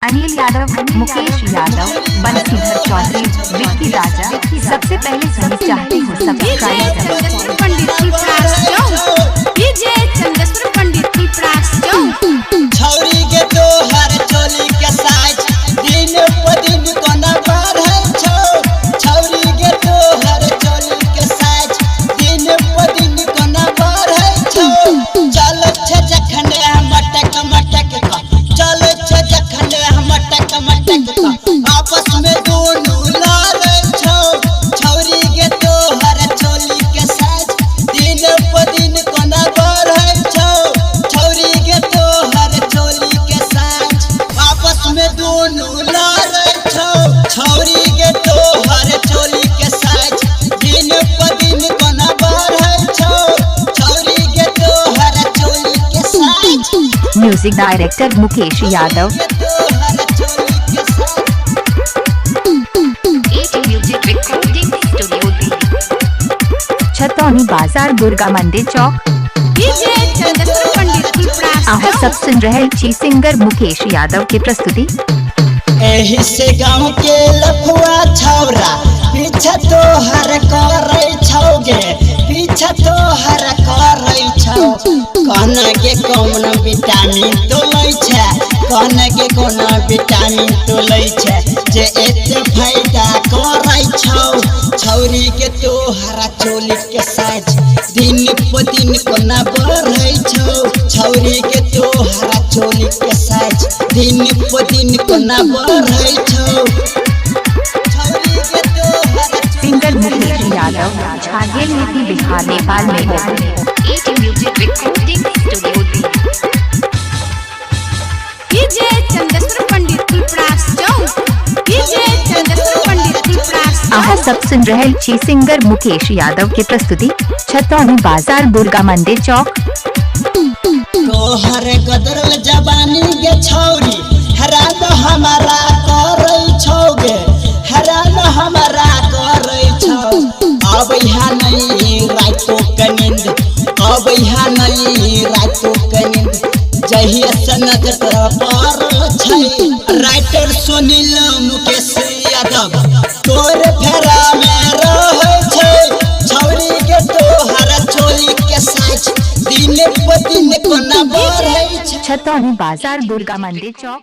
अनिल यादव, मुकेश यादव, बंसीधर चौधरी, विक्की राजा। सबसे पहले सुनना चाहती हूँ सब्सक्राइब चंदेश्वर पंडित तुलप्रास चौक, डीजे चंदेश्वर पंडित तुलप्रास चौक। छौरी के तोहर चोली के साइज दिन प दिन कोना बढ़ै छौ। छौरी के तोहर चोली के साइज दिन प दिन कोना बढ़ै छौ। चल छ जखने मटक मटक का, चल छ जखने मटक मटक का, आपस में दोनों लड़ै छौ। छौरी के तोहर चोली के साइज दिन प दिन कोना बढ़ै छौ। छौरी के तोहर चोली के साइज आपस में दोनों लड़ै छौ। छौरी के तोहर चोली के साइज दिन प दिन कोना बढ़ै छौ। छौरी के तोहर चोली के size. Music director Mukesh Yadav. Music recording studio Chhatauni बाजार, दुर्गा मंदिर चौक। डीजे चंदेश्वर पंडित तुलप्रास आप सब सुन रहे छी सिंगर मुकेश यादव की प्रस्तुति। एही से गाँव के लफुआ छौरा पीछा तोहर करै छौगे, पीछा तोहर करै छौ। कौन के कौन विटामिन तो लै छै, कौन के कौन विटामिन तो लै छै, जे एते फायदा करै छौ। छौरी के तोहरा चोली के साइज दिन प दिन कोना बढ़ै छौ। छौरी के तोहरा चोली के साइज दिन प दिन कोना बढ़ै छौ। छौरी के तोहरा सिंगर मुकेश यादव, झारखंड यूपी बिहार नेपाल में है। Music recording studio DJ Chandeshwar Pandit Tulpras चौक, डीजे चंदेश्वर पंडित तुलप्रास आप चौक। सब सुन रहे छी सिंगर मुकेश यादव की प्रस्तुति। छतौनी बाजार, दुर्गा मंदिर चौक। तोहर गदरल जवानी के छौरी हैरान हमारा करै छौगे, हैरान हमारा करै छौ। अब यहाँ नहीं रातों के नींद, अब यहाँ नहीं रातों के नींद, जहिया से नजर पर छै। राइटर सुनील मुकेश यादव तोर फेरा में रहै छै। छौरी के तोहर चोली के साइज दिन प दिन कोना बढ़ै छै। छतौनी बाजार, दुर्गा मंदिर चौक।